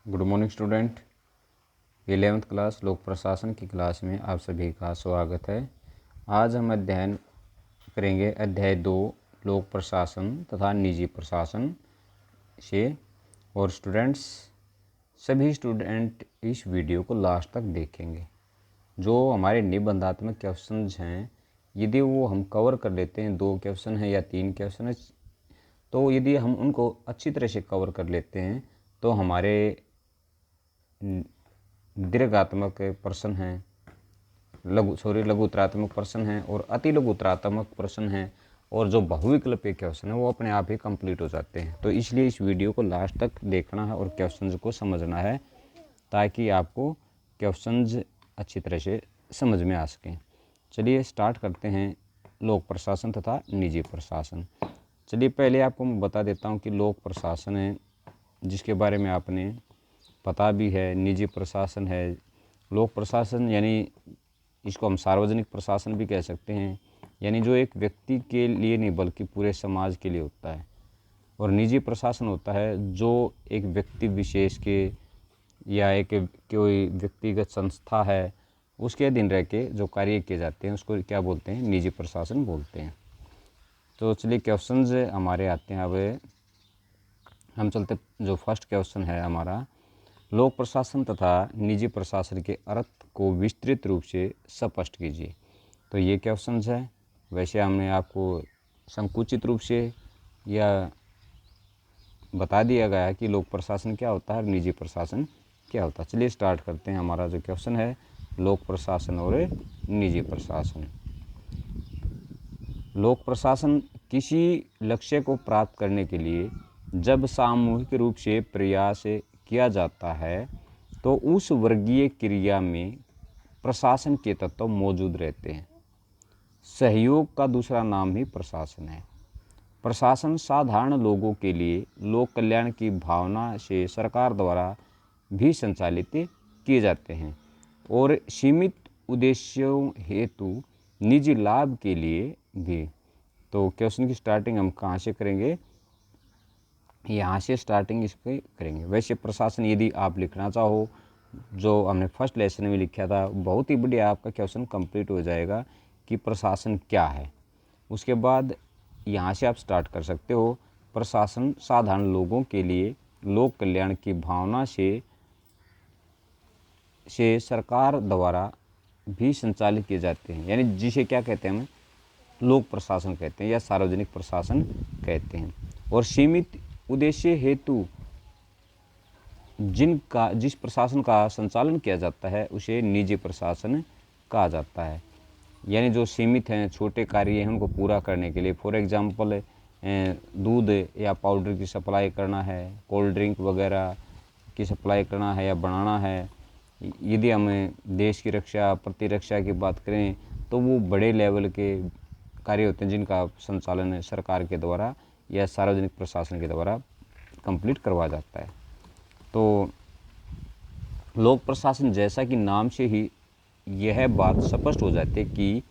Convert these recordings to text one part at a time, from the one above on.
Good morning student. 11th class लोक प्रशासन की क्लास में आप सभी का स्वागत है। आज हम अध्ययन करेंगे अध्याय 2 लोक प्रशासन तथा निजी प्रशासन से। और स्टूडेंट्स, सभी स्टूडेंट इस वीडियो को लास्ट तक देखेंगे। जो हमारे निबंधात्मक क्वेश्चंस हैं, यदि वो हम कवर कर लेते हैं, 2 क्वेश्चन हैं या 3 क्वेश्चन है, तो यदि हम उनको अच्छी तरह से कवर कर लेते हैं तो हमारे दीर्घात्मक प्रश्न हैं, लघु उत्तरात्मक प्रश्न हैं और अति लघु उत्तरात्मक प्रश्न हैं, और जो बहुविकल्पीय क्वेश्चन है वो अपने आप ही कंप्लीट हो जाते हैं। तो इसलिए इस वीडियो को लास्ट तक देखना है और क्वेश्चंस को समझना है, ताकि आपको क्वेश्चंस अच्छी तरह से समझ में आ सकें। चलिए स्टार्ट करते हैं लोक प्रशासन तथा निजी प्रशासन। चलिए पहले आपको मैं बता देता हूँ कि लोक प्रशासन है, जिसके बारे में आपने पता भी है। निजी प्रशासन है। लोक प्रशासन यानी इसको हम सार्वजनिक प्रशासन भी कह सकते हैं, यानी जो एक व्यक्ति के लिए नहीं बल्कि पूरे समाज के लिए होता है। और निजी प्रशासन होता है जो एक व्यक्ति विशेष के या एक कोई व्यक्तिगत संस्था है उसके अधीन रह के जो कार्य किए जाते हैं उसको क्या बोलते हैं? निजी प्रशासन बोलते हैं। तो चलिए क्वेश्चंस हमारे आते हैं। अब हम चलते, जो फर्स्ट क्वेश्चन है हमारा, लोक प्रशासन तथा निजी प्रशासन के अर्थ को विस्तृत रूप से स्पष्ट कीजिए। तो ये क्वेश्चन है। वैसे हमने आपको संकुचित रूप से या बता दिया गया कि लोक प्रशासन क्या होता है और निजी प्रशासन क्या होता है। चलिए स्टार्ट करते हैं। हमारा जो क्वेश्चन है, लोक प्रशासन और निजी प्रशासन। लोक प्रशासन किसी लक्ष्य को प्राप्त करने के लिए जब सामूहिक रूप से प्रयास किया जाता है तो उस वर्गीय क्रिया में प्रशासन के तत्व मौजूद रहते हैं। सहयोग का दूसरा नाम ही प्रशासन है। प्रशासन साधारण लोगों के लिए लोक कल्याण की भावना से सरकार द्वारा भी संचालित किए जाते हैं और सीमित उद्देश्यों हेतु निजी लाभ के लिए भी। तो क्वेश्चन की स्टार्टिंग हम कहाँ से करेंगे? यहाँ से स्टार्टिंग इसके करेंगे। वैसे प्रशासन यदि आप लिखना चाहो, जो हमने फर्स्ट लेसन में लिखा था, बहुत ही बढ़िया आपका क्वेश्चन कंप्लीट हो जाएगा कि प्रशासन क्या है। उसके बाद यहाँ से आप स्टार्ट कर सकते हो। प्रशासन साधारण लोगों के लिए लोक कल्याण की भावना से सरकार द्वारा भी संचालित किए जाते हैं, यानी जिसे क्या कहते हैं? हम लोक प्रशासन कहते हैं या सार्वजनिक प्रशासन कहते हैं। और सीमित उद्देश्य हेतु जिस प्रशासन का संचालन किया जाता है उसे निजी प्रशासन कहा जाता है। यानी जो सीमित हैं, छोटे कार्य हैं, उनको पूरा करने के लिए, फॉर एग्जांपल दूध या पाउडर की सप्लाई करना है, कोल्ड ड्रिंक वगैरह की सप्लाई करना है या बनाना है। यदि हमें देश की रक्षा, प्रतिरक्षा की बात करें तो वो बड़े लेवल के कार्य होते हैं जिनका संचालन सरकार के द्वारा या सार्वजनिक प्रशासन के द्वारा कंप्लीट करवाया जाता है। तो लोक प्रशासन, जैसा कि नाम से ही यह बात स्पष्ट हो जाती है कि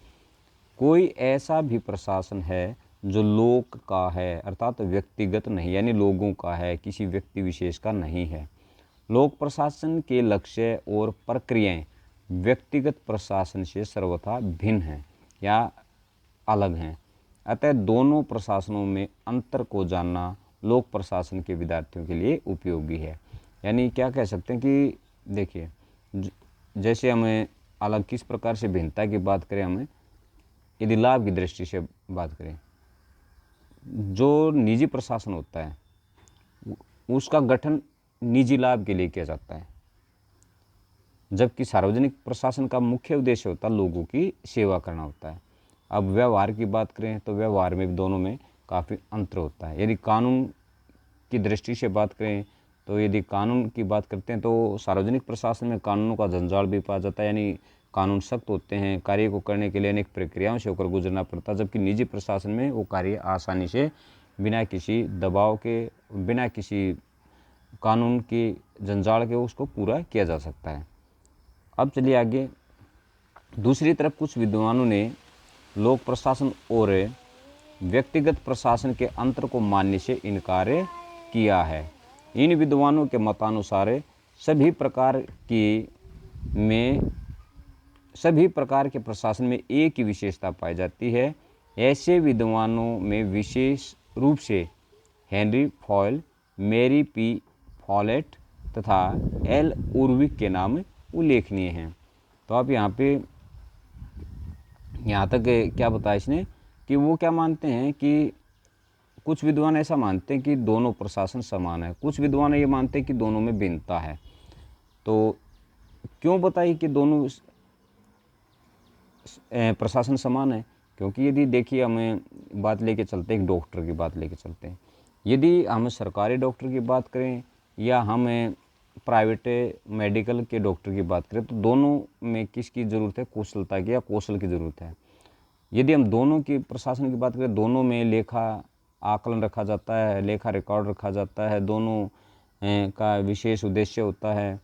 कोई ऐसा भी प्रशासन है जो लोक का है, अर्थात व्यक्तिगत नहीं, यानी लोगों का है, किसी व्यक्ति विशेष का नहीं है। लोक प्रशासन के लक्ष्य और प्रक्रियाएं व्यक्तिगत प्रशासन से सर्वथा भिन्न हैं या अलग हैं। अतः दोनों प्रशासनों में अंतर को जानना लोक प्रशासन के विद्यार्थियों के लिए उपयोगी है। यानी क्या कह सकते हैं कि देखिए, जैसे हमें अलग किस प्रकार से भिन्नता की बात करें, हमें यदि लाभ की दृष्टि से बात करें, जो निजी प्रशासन होता है उसका गठन निजी लाभ के लिए किया जाता है, जबकि सार्वजनिक प्रशासन का मुख्य उद्देश्य होता है लोगों की सेवा करना होता है। अब व्यवहार की बात करें तो व्यवहार में दोनों में काफ़ी अंतर होता है। यदि कानून की दृष्टि से बात करें तो यदि कानून की बात करते हैं तो सार्वजनिक प्रशासन में कानूनों का जंजाल भी पाया जाता है, यानी कानून सख्त होते हैं, कार्य को करने के लिए अनेक प्रक्रियाओं से होकर गुजरना पड़ता है। जबकि निजी प्रशासन में वो कार्य आसानी से बिना किसी दबाव के, बिना किसी कानून के जंजाल के उसको पूरा किया जा सकता है। अब चलिए आगे। दूसरी तरफ कुछ विद्वानों ने लोक प्रशासन और व्यक्तिगत प्रशासन के अंतर को मानने से इनकार किया है। इन विद्वानों के मतानुसार सभी प्रकार के प्रशासन में एक ही विशेषता पाई जाती है। ऐसे विद्वानों में विशेष रूप से Henry Fayol, Mary P Follett तथा एल उर्विक के नाम उल्लेखनीय हैं। तो आप यहाँ तक क्या बताया इसने कि वो क्या मानते हैं कि कुछ विद्वान ऐसा मानते हैं कि दोनों प्रशासन समान है, कुछ विद्वान ये मानते हैं कि दोनों में भिन्नता है। तो क्यों बताइए कि दोनों प्रशासन समान है? क्योंकि यदि देखिए हमें बात लेके चलते हैं, एक डॉक्टर की बात लेके चलते हैं। यदि हम सरकारी डॉक्टर की बात करें या हम प्राइवेट मेडिकल के डॉक्टर की बात करें, तो दोनों में किसकी ज़रूरत है? कुशलता की या कौशल की ज़रूरत है। यदि हम दोनों की प्रशासन की बात करें, दोनों में लेखा आकलन रखा जाता है, लेखा रिकॉर्ड रखा जाता है, दोनों का विशेष उद्देश्य होता है,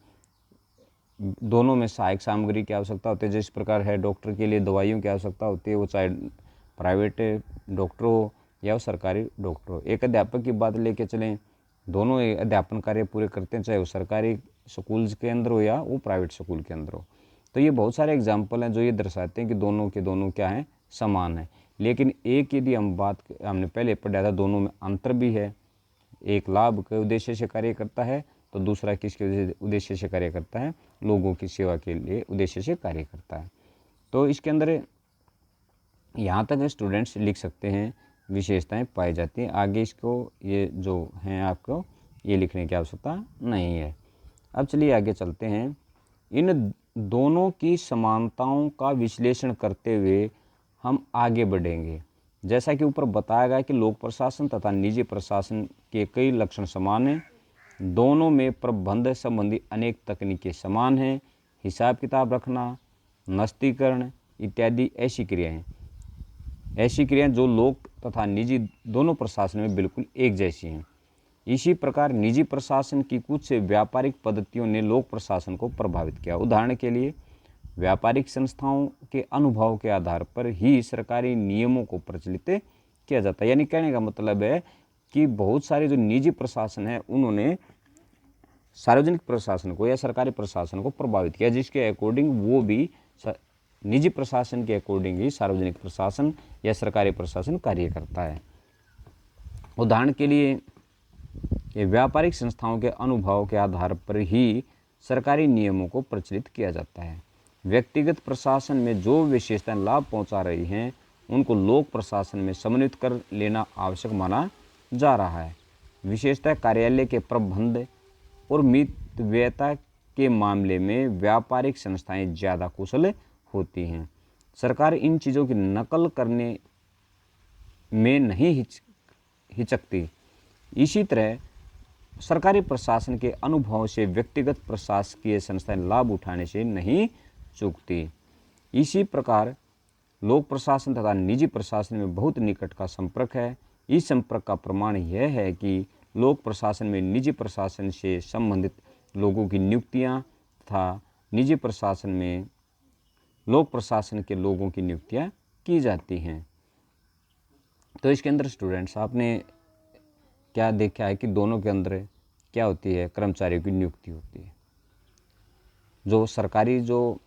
दोनों में सहायक सामग्री की आवश्यकता होती है। जिस प्रकार है डॉक्टर के लिए दवाइयों की आवश्यकता होती है, वो चाहे प्राइवेट डॉक्टर हो या वो सरकारी डॉक्टर हो। एक अध्यापक की बात लेके चलें, दोनों अध्यापन कार्य पूरे करते हैं, चाहे वो सरकारी स्कूल के अंदर हो या वो प्राइवेट स्कूल के अंदर हो। तो ये बहुत सारे एग्जाम्पल हैं जो ये दर्शाते हैं कि दोनों के दोनों क्या हैं? समान है। लेकिन एक यदि हमने पहले पढ़ा था, दोनों में अंतर भी है। एक लाभ के उद्देश्य से कार्य करता है तो दूसरा किसके उद्देश्य से कार्य करता है? लोगों की सेवा के लिए उद्देश्य से कार्य करता है। तो इसके अंदर यहाँ तक स्टूडेंट्स लिख सकते हैं, विशेषताएं पाई जाती हैं। आगे इसको ये जो हैं आपको ये लिखने की आवश्यकता नहीं है। अब चलिए आगे चलते हैं। इन दोनों की समानताओं का विश्लेषण करते हुए हम आगे बढ़ेंगे। जैसा कि ऊपर बताया गया कि लोक प्रशासन तथा निजी प्रशासन के कई लक्षण समान हैं, दोनों में प्रबंध संबंधी अनेक तकनीकें समान हैं। हिसाब किताब रखना, नस्तीकरण इत्यादि ऐसी क्रियाएं जो लोक तथा निजी दोनों प्रशासन में बिल्कुल एक जैसी हैं। इसी प्रकार निजी प्रशासन की कुछ व्यापारिक पद्धतियों ने लोक प्रशासन को प्रभावित किया। उदाहरण के लिए व्यापारिक संस्थाओं के अनुभव के आधार पर ही सरकारी नियमों को प्रचलित किया जाता है। यानी कहने का मतलब है कि बहुत सारे जो निजी प्रशासन है उन्होंने सार्वजनिक प्रशासन को या सरकारी प्रशासन को प्रभावित किया, जिसके अकॉर्डिंग वो भी निजी प्रशासन के अकॉर्डिंग ही सार्वजनिक प्रशासन या सरकारी प्रशासन कार्य करता है। उदाहरण के लिए ये व्यापारिक संस्थाओं के अनुभव के आधार पर ही सरकारी नियमों को प्रचलित किया जाता है। व्यक्तिगत प्रशासन में जो विशेषताएं लाभ पहुंचा रही हैं उनको लोक प्रशासन में समन्वित कर लेना आवश्यक माना जा रहा है। विशेषतः कार्यालय के प्रबंध और मितव्ययता के मामले में व्यापारिक संस्थाएं ज़्यादा कुशल होती हैं। सरकार इन चीज़ों की नकल करने में नहीं हिचकती। इसी तरह सरकारी प्रशासन के अनुभव से व्यक्तिगत प्रशासकीय संस्थाएं लाभ उठाने से नहीं चूकती। इसी प्रकार लोक प्रशासन तथा निजी प्रशासन में बहुत निकट का संपर्क है। इस संपर्क का प्रमाण यह है कि लोक प्रशासन में निजी प्रशासन से संबंधित लोगों की नियुक्तियां तथा निजी प्रशासन में लोक प्रशासन के लोगों की नियुक्तियां की जाती हैं। तो इसके अंदर स्टूडेंट्स आपने क्या देखा है कि दोनों के अंदर क्या होती है? कर्मचारियों की नियुक्ति होती है। जो सरकारी जो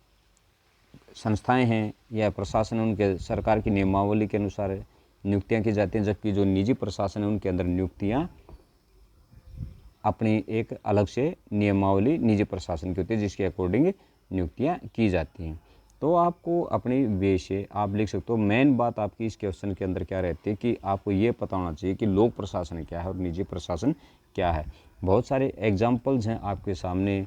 संस्थाएं हैं या प्रशासन उनके सरकार की नियमावली के अनुसार नियुक्तियां की जाती हैं, जबकि जो निजी प्रशासन है उनके अंदर नियुक्तियां अपनी एक अलग से नियमावली निजी प्रशासन की होती है, जिसके अकॉर्डिंग नियुक्तियां की जाती हैं। तो आपको अपनी वे से आप लिख सकते हो। मेन बात आपकी इस क्वेश्चन के अंदर क्या रहती है कि आपको ये पता होना चाहिए कि लोक प्रशासन क्या है और निजी प्रशासन क्या है। बहुत सारे एग्जाम्पल्स हैं आपके सामने,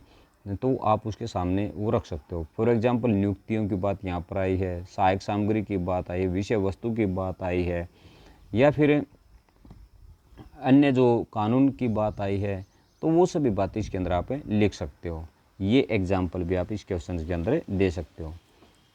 तो आप उसके सामने वो रख सकते हो। फॉर एग्जांपल नियुक्तियों की बात यहाँ पर आई है, सहायक सामग्री की बात आई है, विषय वस्तु की बात आई है, या फिर अन्य जो कानून की बात आई है, तो वो सभी बातें इसके अंदर आप लिख सकते हो। ये एग्जाम्पल भी आप इस क्वेश्चन के अंदर दे सकते हो।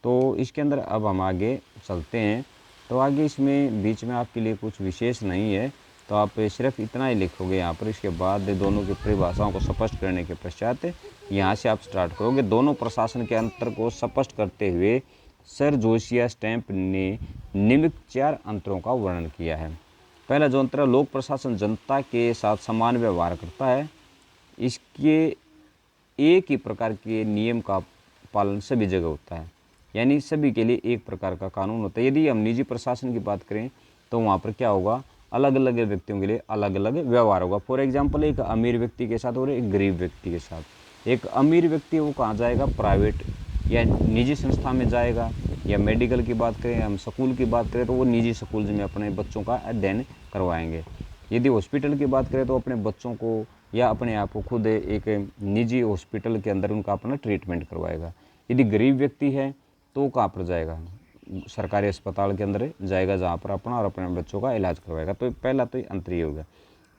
तो इसके अंदर अब हम आगे चलते हैं। तो आगे इसमें बीच में आपके लिए कुछ विशेष नहीं है, तो आप सिर्फ इतना ही लिखोगे यहाँ पर। इसके बाद दोनों की परिभाषाओं को स्पष्ट करने के पश्चात यहाँ से आप स्टार्ट करोगे। दोनों प्रशासन के अंतर को स्पष्ट करते हुए सर जोसिया स्टैम्प ने निम्नलिखित 4 अंतरों का वर्णन किया है। पहला जो अंतर है, लोक प्रशासन जनता के साथ समान व्यवहार करता है। इसके एक ही प्रकार के नियम का पालन सभी जगह होता है, यानी सभी के लिए एक प्रकार का कानून होता है। यदि हम निजी प्रशासन की बात करें तो वहाँ पर क्या होगा, अलग अलग व्यक्तियों के लिए अलग अलग व्यवहार होगा। फॉर एग्जाम्पल, एक अमीर व्यक्ति के साथ और एक गरीब व्यक्ति के साथ। एक अमीर व्यक्ति वो कहाँ जाएगा, प्राइवेट या निजी संस्था में जाएगा, या मेडिकल की बात करें, हम स्कूल की बात करें तो वो निजी स्कूल में अपने बच्चों का अध्ययन करवाएंगे। यदि हॉस्पिटल की बात करें तो अपने बच्चों को या अपने आप को खुद एक निजी हॉस्पिटल के अंदर उनका अपना ट्रीटमेंट करवाएगा। यदि गरीब व्यक्ति है तो वो कहाँ पर जाएगा, सरकारी अस्पताल के अंदर जाएगा, जहाँ पर अपना और अपने बच्चों का इलाज करवाएगा। तो पहला तो अंतर ये होगा।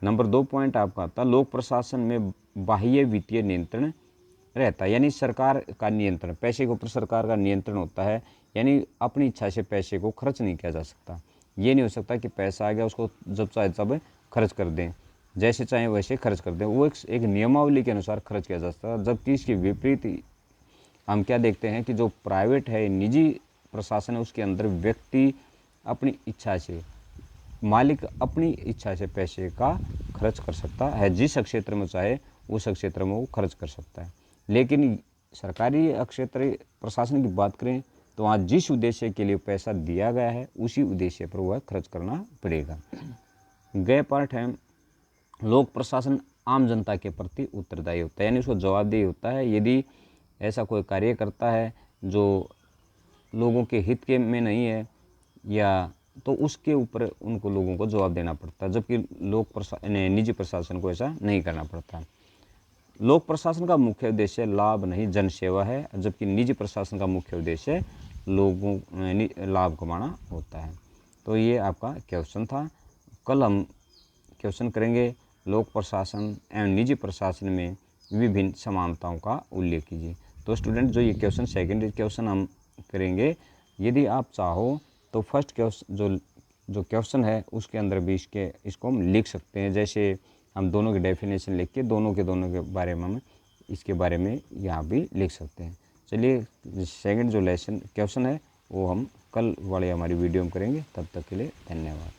नंबर 2 पॉइंट आपका आता है, लोक प्रशासन में बाह्य वित्तीय नियंत्रण रहता है, यानी सरकार का नियंत्रण, पैसे के ऊपर सरकार का नियंत्रण होता है, यानी अपनी इच्छा से पैसे को खर्च नहीं किया जा सकता। ये नहीं हो सकता कि पैसा आ गया उसको जब चाहे तब खर्च कर दें, जैसे चाहे वैसे खर्च कर दें, वो एक नियमावली के अनुसार खर्च किया जा सकता है। जबकि इसके विपरीत हम क्या देखते हैं कि जो प्राइवेट है, निजी प्रशासन है, उसके अंदर व्यक्ति अपनी इच्छा से, मालिक अपनी इच्छा से पैसे का खर्च कर सकता है, जिस क्षेत्र में चाहे उस क्षेत्र में वो खर्च कर सकता है। लेकिन सरकारी क्षेत्र प्रशासन की बात करें तो वहाँ जिस उद्देश्य के लिए पैसा दिया गया है उसी उद्देश्य पर वह खर्च करना पड़ेगा। गए पार्ट है, लोक प्रशासन आम जनता के प्रति उत्तरदायी होता है, यानी उसको जवाबदेही होता है। यदि ऐसा कोई कार्य करता है जो लोगों के हित के में नहीं है या तो उसके ऊपर उनको लोगों को जवाब देना पड़ता है, जबकि निजी प्रशासन को ऐसा नहीं करना पड़ता। लोक प्रशासन का मुख्य उद्देश्य लाभ नहीं जन सेवा है, जबकि निजी प्रशासन का मुख्य उद्देश्य लोगों लाभ कमाना होता है। तो ये आपका क्वेश्चन था। कल हम क्वेश्चन करेंगे लोक प्रशासन एवं निजी प्रशासन में विभिन्न समानताओं का उल्लेख कीजिए। तो स्टूडेंट, जो ये क्वेश्चन सेकेंड क्वेश्चन हम करेंगे, यदि आप चाहो तो फर्स्ट क्वेश्चन जो क्वेश्चन है उसके अंदर भी इसको हम लिख सकते हैं। जैसे हम दोनों की डेफिनेशन लिख के दोनों के बारे में हम इसके बारे में यहाँ भी लिख सकते हैं। चलिए, सेकंड जो लेसन क्वेश्चन है वो हम कल वाले हमारी वीडियो में करेंगे। तब तक के लिए धन्यवाद।